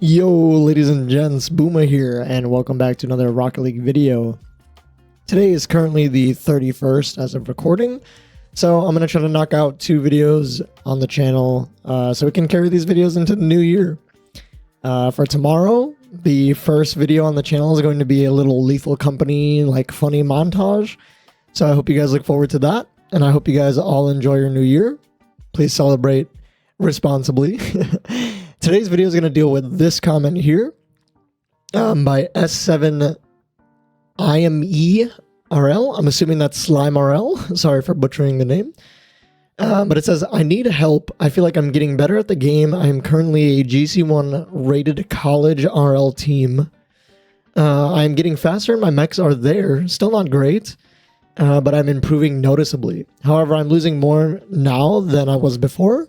Yo, ladies and gents, Boomer here, and welcome back to another Rocket League video. Today is currently the 31st as of recording, so I'm going to try to knock out 2 videos on the channel so we can carry these videos into the new year. For tomorrow, the first video on the channel is going to be a little Lethal Company, like, funny montage, so I hope you guys look forward to that, and I hope you guys all enjoy your new year. Please celebrate responsibly. Today's video is going to deal with this comment here by S7IMERL. I'm assuming that's Slime RL. Sorry for butchering the name. But it says, I need help. I feel like I'm getting better at the game. I am currently a GC1 rated college RL team. I'm getting faster. My mechs are there. Still not great, but I'm improving noticeably. However, I'm losing more now than I was before.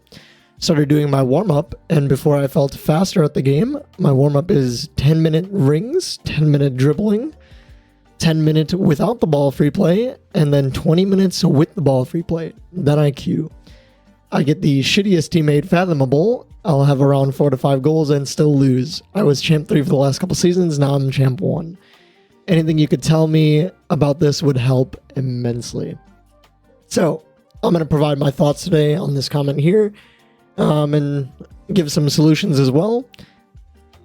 Started doing my warm-up, and before I felt faster at the game, my warm-up is 10-minute rings, 10-minute dribbling, 10-minute without the ball free play, and then 20 minutes with the ball free play. Then I queue. I get the shittiest teammate fathomable. I'll have around 4 to 5 goals and still lose. I was champ 3 for the last couple seasons, now I'm champ 1. Anything you could tell me about this would help immensely. So, I'm going to provide my thoughts today on this comment here. And give some solutions as well.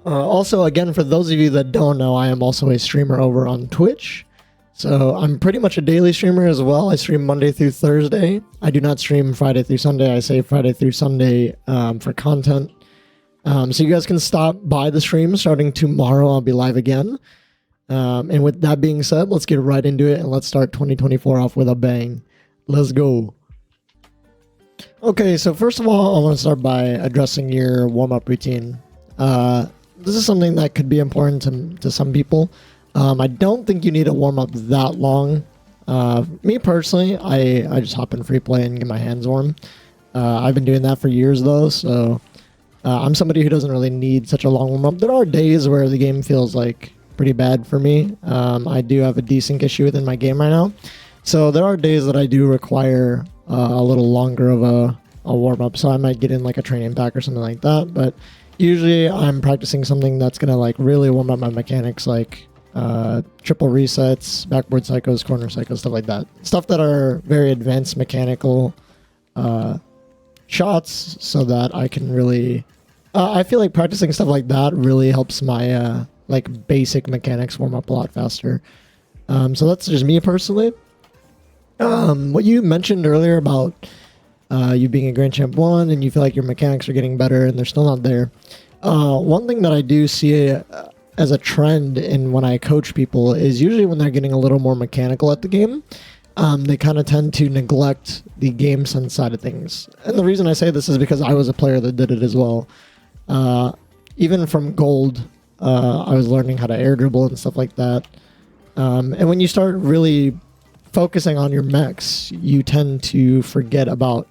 Also, again, for those of you that don't know, I am also a streamer over on Twitch. So I'm pretty much a daily streamer as well. I stream Monday through Thursday. I do not stream Friday through Sunday. I say Friday through Sunday for content. So you guys can stop by the stream starting tomorrow. I'll be live again. And with that being said, let's get right into it and let's start 2024 off with a bang. Let's go. Okay, so first of all, I want to start by addressing your warm-up routine. This is something that could be important to some people. I don't think you need a warm-up that long. Me personally, I just hop in free play and get my hands warm. I've been doing that for years though, so I'm somebody who doesn't really need such a long warm-up. There are days where the game feels like pretty bad for me. I do have a desync issue within my game right now. So there are days that I do require a little longer of a warm-up, so I might get in like a training pack or something like that, but usually I'm practicing something that's going to like really warm up my mechanics, like triple resets, backboard psychos, corner psychos, stuff like that. Stuff that are very advanced mechanical shots, so that I can really... I feel like practicing stuff like that really helps my like basic mechanics warm up a lot faster. So that's just me personally. What you mentioned earlier about you being a Grand Champ 1 and you feel like your mechanics are getting better and they're still not there. One thing that I do see as a trend in when I coach people is usually when they're getting a little more mechanical at the game, they kind of tend to neglect the game sense side of things. And the reason I say this is because I was a player that did it as well. Even from gold, I was learning how to air dribble and stuff like that. And when you start really focusing on your mechs, you tend to forget about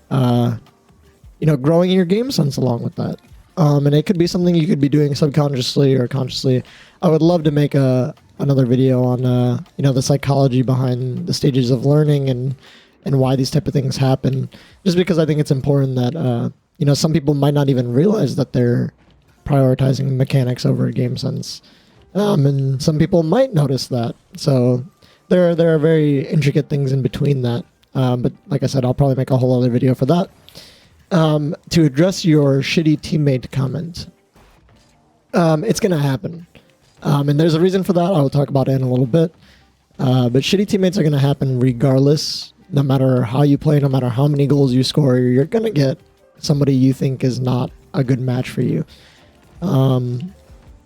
growing your game sense along with that. And it could be something you could be doing subconsciously or consciously. I would love to make another video on the psychology behind the stages of learning and why these type of things happen, just because I think it's important that some people might not even realize that they're prioritizing mechanics over game sense, and some people might notice that. So there are very intricate things in between that. But like I said, I'll probably make a whole other video for that. To address your shitty teammate comment, it's going to happen. And there's a reason for that. I'll talk about it in a little bit. But shitty teammates are going to happen regardless. No matter how you play, no matter how many goals you score, you're going to get somebody you think is not a good match for you.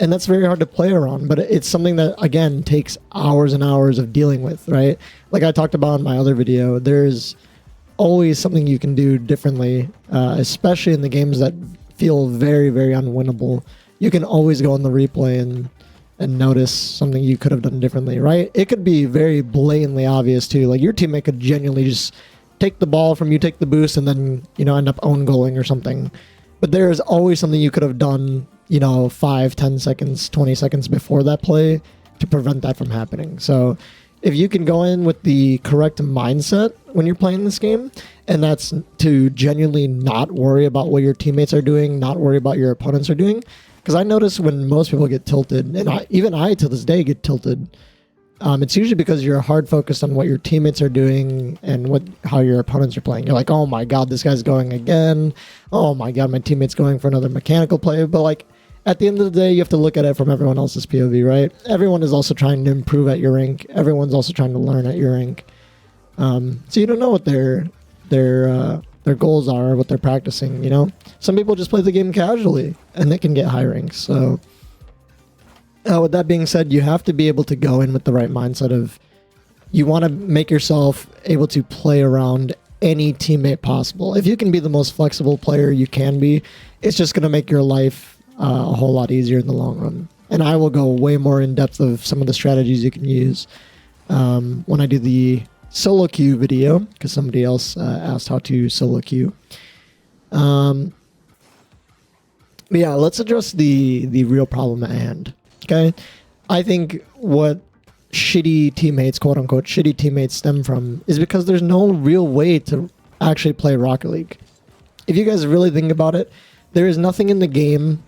And that's very hard to play around, but it's something that, again, takes hours and hours of dealing with, right? Like I talked about in my other video, there's always something you can do differently, especially in the games that feel very, very unwinnable. You can always go on the replay and notice something you could have done differently, right? It could be very blatantly obvious, too. Like, your teammate could genuinely just take the ball from you, take the boost, and then, end up own goaling or something. But there is always something you could have done 5, 10 seconds, 20 seconds before that play to prevent that from happening. So if you can go in with the correct mindset when you're playing this game, and that's to genuinely not worry about what your teammates are doing, not worry about your opponents are doing, Because I notice when most people get tilted, and even I to this day get tilted, it's usually because you're hard focused on what your teammates are doing and how your opponents are playing. You're like, oh my god, this guy's going again. Oh my god, my teammate's going for another mechanical play. But like at the end of the day, you have to look at it from everyone else's POV, right? Everyone is also trying to improve at your rank. Everyone's also trying to learn at your rank. So you don't know what their goals are, what they're practicing. You know, some people just play the game casually and they can get high ranks. So. With that being said, you have to be able to go in with the right mindset of you want to make yourself able to play around any teammate possible. If you can be the most flexible player you can be, it's just going to make your life a whole lot easier in the long run. And I will go way more in depth of some of the strategies you can use when I do the solo queue video, because somebody else asked how to solo queue. But yeah, let's address the real problem at hand. Okay, I think what shitty teammates, quote unquote, shitty teammates stem from is because there's no real way to actually play Rocket League. If you guys really think about it, there is nothing in the game.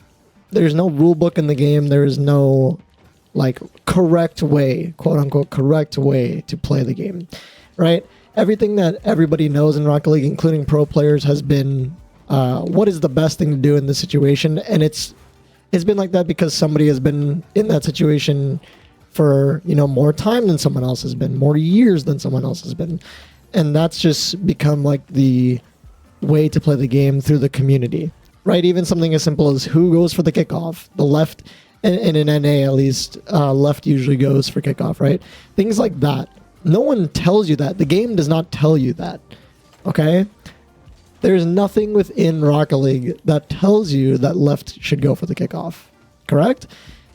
There's no rule book in the game. There is no like correct way, quote unquote, correct way to play the game, right? Everything that everybody knows in Rocket League, including pro players, has been what is the best thing to do in this situation, and it's been like that because somebody has been in that situation for, you know, more time than someone else has been, more years than someone else has been. And that's just become like the way to play the game through the community, right? Even something as simple as who goes for the kickoff. The left, and in NA at least, left usually goes for kickoff, right? Things like that. No one tells you that. The game does not tell you that, okay? There's nothing within Rocket League that tells you that left should go for the kickoff, correct?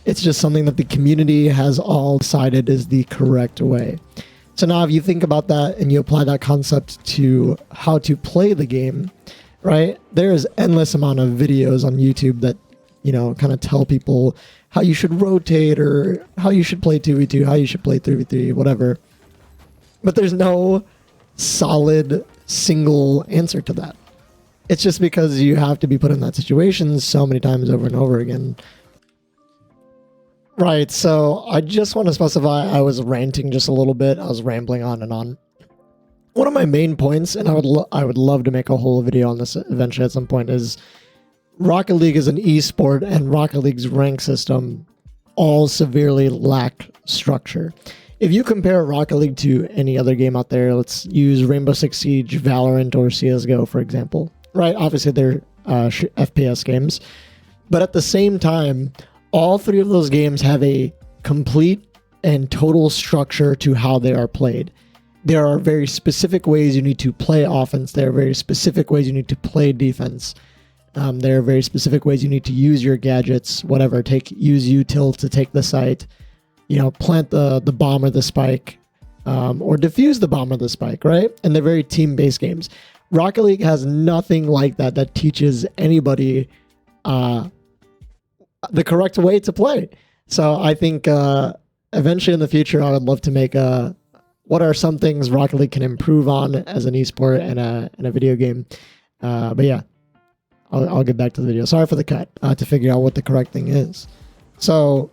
It's just something that the community has all decided is the correct way. So now if you think about that and you apply that concept to how to play the game, right? There is endless amount of videos on YouTube that, you know, kind of tell people how you should rotate or how you should play 2v2, how you should play 3v3, whatever. But there's no solid single answer to that. It's just because you have to be put in that situation so many times over and over again. Right, so I just want to specify I was ranting just a little bit. I was rambling on and on. One of my main points, and I would love to make a whole video on this eventually at some point, is Rocket League is an esport and Rocket League's rank system all severely lack structure. If you compare Rocket League to any other game out there, let's use Rainbow Six Siege, Valorant, or CSGO, for example. Right? Obviously, they're FPS games. But at the same time, all three of those games have a complete and total structure to how they are played. There are very specific ways you need to play offense. There are very specific ways you need to play defense. There are very specific ways you need to use your gadgets, whatever. Use util to take the site. You know, plant the bomb or the spike, or defuse the bomb or the spike, right? And they're very team-based games. Rocket League has nothing like that teaches anybody the correct way to play. So I think eventually in the future, I would love to make what are some things Rocket League can improve on as an esport and a video game. But yeah, I'll get back to the video. Sorry for the cut, to figure out what the correct thing is. So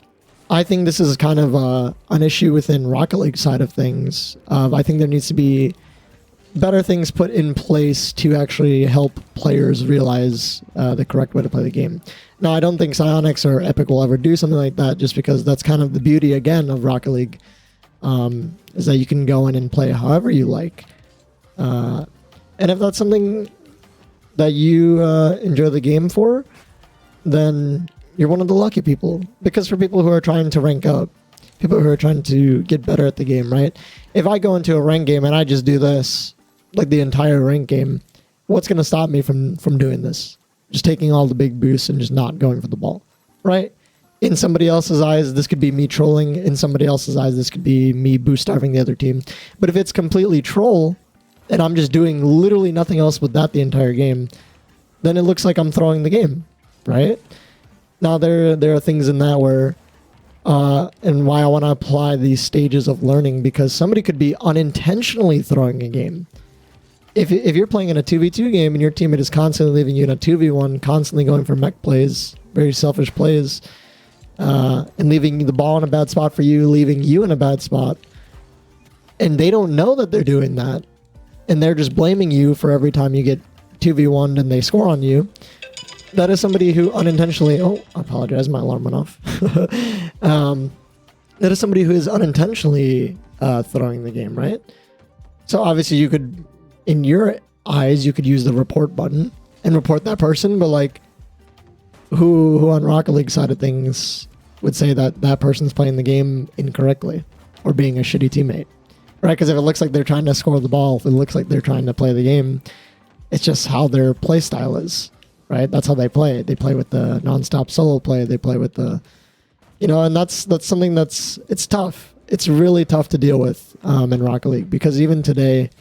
I think this is kind of an issue within Rocket League side of things. I think there needs to be better things put in place to actually help players realize the correct way to play the game. Now, I don't think Psyonix or Epic will ever do something like that, just because that's kind of the beauty, again, of Rocket League, is that you can go in and play however you like. And if that's something that you enjoy the game for, then you're one of the lucky people. Because for people who are trying to rank up, people who are trying to get better at the game, right? If I go into a rank game and I just do this, like the entire rank game, what's going to stop me from doing this? Just taking all the big boosts and just not going for the ball, right? In somebody else's eyes, this could be me trolling. In somebody else's eyes, this could be me boost starving the other team. But if it's completely troll, and I'm just doing literally nothing else with that the entire game, then it looks like I'm throwing the game, right? Now, there are things in that where, and why I want to apply these stages of learning, because somebody could be unintentionally throwing a game. if you're playing in a 2v2 game and your teammate is constantly leaving you in a 2v1, constantly going for mech plays, very selfish plays, and leaving the ball in a bad spot for you, leaving you in a bad spot, and they don't know that they're doing that, and they're just blaming you for every time you get 2v1'd and they score on you, that is somebody who unintentionally... Oh, I apologize, my alarm went off. That is somebody who is unintentionally throwing the game, right? So obviously you could, in your eyes, you could use the report button and report that person, but like, who on Rocket League side of things would say that that person's playing the game incorrectly or being a shitty teammate, right? Because if it looks like they're trying to score the ball, if it looks like they're trying to play the game, it's just how their play style is, right? That's how they play. They play with the non-stop solo play. They play with the, you know, and that's something it's tough. It's really tough to deal with in Rocket League, because even today,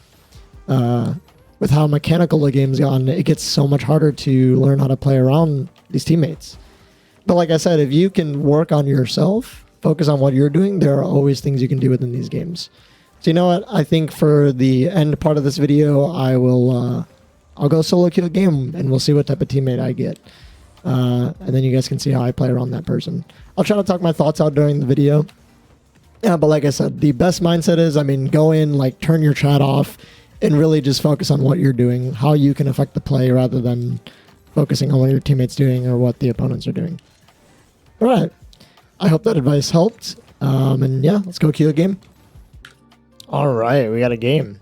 with how mechanical the game's gotten, it gets so much harder to learn how to play around these teammates. But like I said, if you can work on yourself, focus on what you're doing, there are always things you can do within these games. So you know what? I think for the end part of this video, I'll go solo queue a game and we'll see what type of teammate I get. And then you guys can see how I play around that person. I'll try to talk my thoughts out during the video. Yeah, but like I said, the best mindset is, I mean, go in, like, turn your chat off and really just focus on what you're doing, how you can affect the play rather than focusing on what your teammate's doing or what the opponents are doing. All right. I hope that advice helped. And yeah, let's go queue a game. All right, we got a game.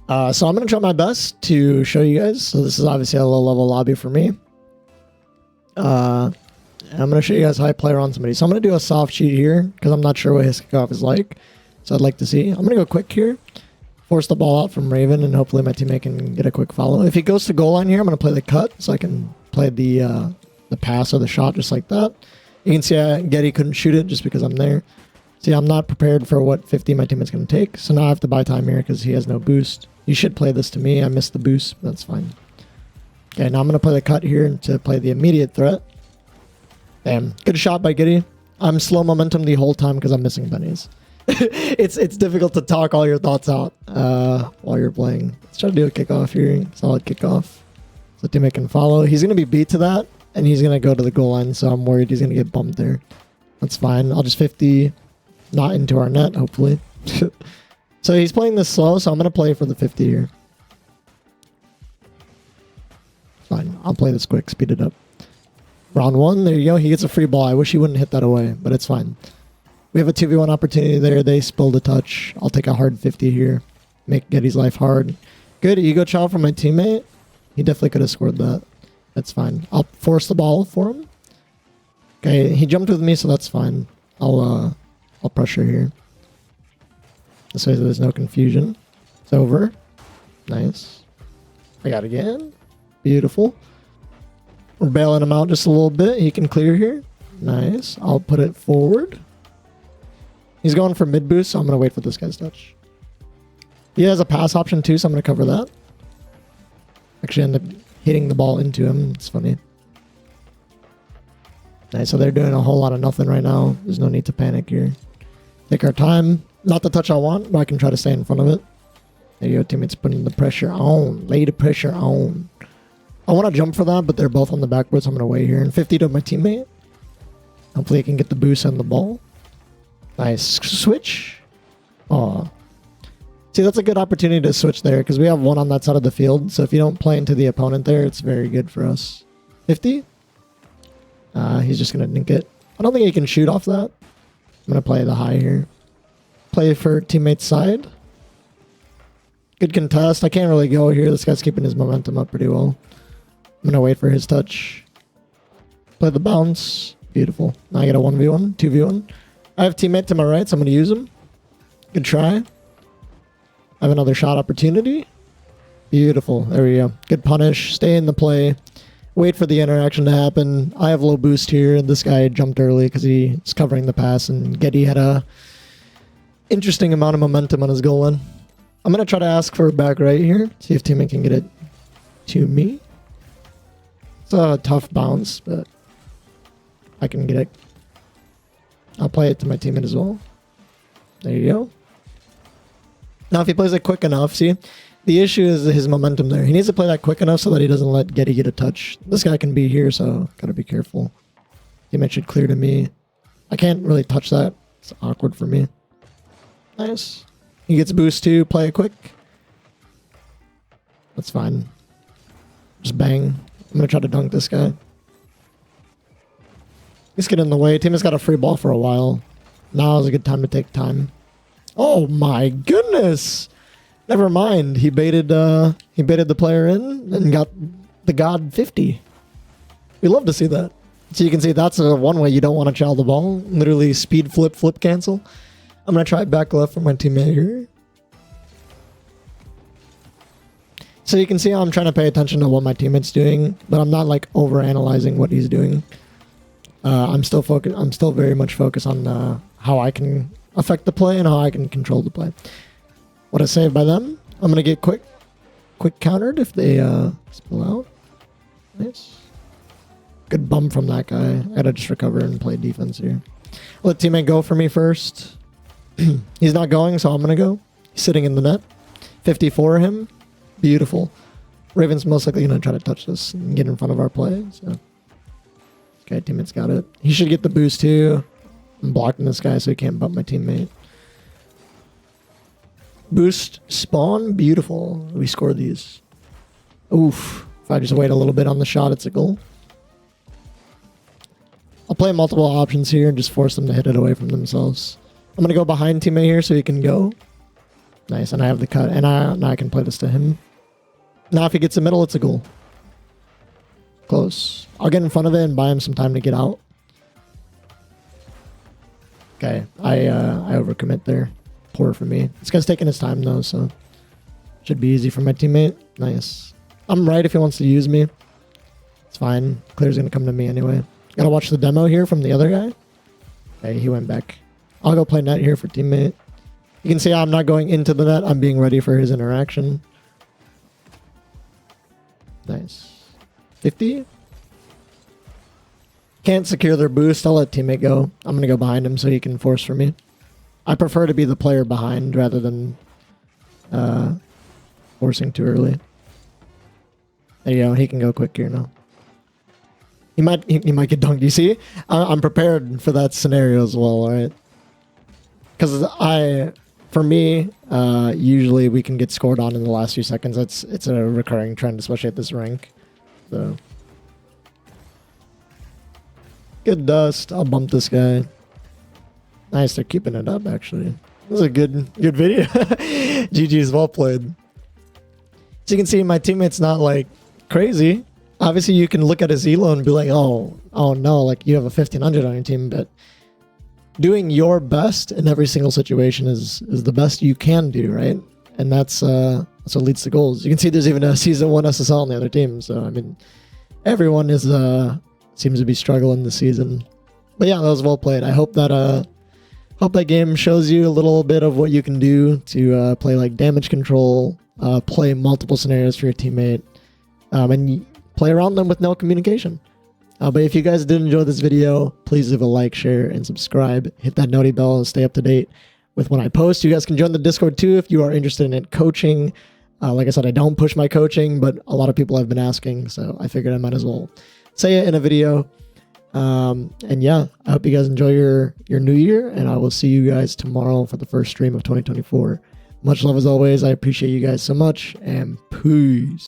So I'm going to try my best to show you guys. So this is obviously a low-level lobby for me. I'm going to show you guys how I play around somebody. So I'm going to do a soft cheat here because I'm not sure what his kickoff is like. So I'd like to see. I'm going to go quick here. Force the ball out from Raven, and hopefully my teammate can get a quick follow. If he goes to goal line here, I'm going to play the cut so I can play the pass or the shot just like that. You can see Getty couldn't shoot it just because I'm there. See, I'm not prepared for what 50 my teammate's going to take. So now I have to buy time here because he has no boost. You should play this to me. I missed the boost, but that's fine. Okay, now I'm going to play the cut here to play the immediate threat. Damn, good shot by Getty. I'm slow momentum the whole time because I'm missing bennies. It's difficult to talk all your thoughts out while you're playing. Let's try to do a kickoff here. Solid kickoff. So teammate can follow. He's going to be beat to that, and he's going to go to the goal line, so I'm worried he's going to get bumped there. That's fine. I'll just 50, not into our net, hopefully. So he's playing this slow, so I'm going to play for the 50 here. Fine. I'll play this quick, speed it up. Round one, there you go. He gets a free ball. I wish he wouldn't hit that away, but it's fine. We have a 2v1 opportunity there. They spilled a touch. I'll take a hard 50 here. Make Getty's life hard. Good ego chow from my teammate. He definitely could have scored that. That's fine. I'll force the ball for him. Okay, he jumped with me, so that's fine. I'll pressure here. This way there's no confusion. It's over. Nice. I got it again. Beautiful. We're bailing him out just a little bit. He can clear here. Nice. I'll put it forward. He's going for mid boost, so I'm going to wait for this guy's touch. He has a pass option too, so I'm going to cover that. Actually end up hitting the ball into him. It's funny. Nice. So they're doing a whole lot of nothing right now. There's no need to panic here. Take our time. Not the touch I want, but I can try to stay in front of it. There you go. Teammates putting the pressure on. Lay the pressure on. I want to jump for that, but they're both on the backboard, so I'm going to wait here. And 50 to my teammate. Hopefully I can get the boost on the ball. Nice. Switch. Aw. See, that's a good opportunity to switch there because we have one on that side of the field. So if you don't play into the opponent there, it's very good for us. 50? He's just going to nink it. I don't think he can shoot off that. I'm going to play the high here. Play for teammate's side. Good contest. I can't really go here. This guy's keeping his momentum up pretty well. I'm going to wait for his touch. Play the bounce. Beautiful. Now I get a 1v1, 2v1. I have teammate to my right, so I'm going to use him. Good try. I have another shot opportunity. Beautiful. There we go. Good punish. Stay in the play. Wait for the interaction to happen. I have low boost here. This guy jumped early because he's covering the pass, and Getty had a interesting amount of momentum on his goal line. I'm going to try to ask for a back right here. See if teammate can get it to me. It's a tough bounce, but I can get it. I'll play it to my teammate as well. There you go. Now, if he plays it quick enough, see, The issue is his momentum there. He needs to play that quick enough so that he doesn't let Getty get a touch. This guy can be here, so gotta be careful. Teammate should clear to me. I can't really touch that. It's awkward for me. Nice. He gets boost too. Play it quick. That's fine. Just bang. I'm gonna try to dunk this guy. Let's get in the way. Team has got a free ball for a while. Now is a good time to take time. Oh my goodness! Never mind. He baited the player in and got the God 50. We love to see that. So you can see that's one way you don't want to chow the ball. Literally speed flip cancel. I'm gonna try back left for my teammate here. So you can see how I'm trying to pay attention to what my teammate's doing, but I'm not like over analyzing what he's doing. I'm still focused. I'm still very much focused on how I can affect the play and how I can control the play. What I save by them? I'm gonna get quick countered if they spill out. Nice. Good bum from that guy. I gotta just recover and play defense here. Let teammate go for me first. He's not going, so I'm gonna go. He's sitting in the net. 50 for him. Beautiful. Raven's most likely gonna try to touch this and get in front of our play. So, okay, teammate's got it. He should get the boost too. I'm blocking this guy so he can't bump my teammate. Boost spawn, beautiful. We score these. Oof. If I just wait a little bit on the shot, it's a goal. I'll play multiple options here and just force them to hit it away from themselves. I'm going to go behind teammate here so he can go. Nice, and I have the cut. And now I can play this to him. Now if he gets the middle, it's a goal. Close. I'll get in front of it and buy him some time to get out. Okay, I overcommit there. Poor for me. This guy's taking his time though, so should be easy for my teammate. Nice. I'm right if he wants to use me. It's fine. Clear's gonna come to me anyway. Gotta watch the demo here from the other guy. Okay, he went back. I'll go play net here for teammate. You can see I'm not going into the net. I'm being ready for his interaction. Nice. 50. Can't secure their boost. I'll let teammate go. I'm gonna go behind him so he can force for me. I prefer to be the player behind rather than forcing too early. There you go. He can go quick here now. He might get dunked. You see? I'm prepared for that scenario as well, right? Because for me, usually we can get scored on in the last few seconds. It's a recurring trend, especially at this rank. So good dust. I'll bump this guy. Nice, they're keeping it up actually. This is a good video. GG's, well played. So you can see my teammate's not like crazy. Obviously you can look at his elo and be like, oh no, like you have a 1500 on your team, but doing your best in every single situation is the best you can do, right? And that's what leads to goals. You can see there's even a season 1 SSL on the other team. So I mean, everyone is seems to be struggling this season. But yeah, that was well played. I hope that game shows you a little bit of what you can do to play like damage control, play multiple scenarios for your teammate, and play around them with no communication. But if you guys did enjoy this video, please leave a like, share, and subscribe. Hit that noti bell and stay up to date with when I post. You guys can join the Discord too if you are interested in coaching. Like I said, I don't push my coaching, but a lot of people have been asking, so I figured I might as well say it in a video. And yeah, I hope you guys enjoy your new year, and I will see you guys tomorrow for the first stream of 2024. Much love as always. I appreciate you guys so much, and peace.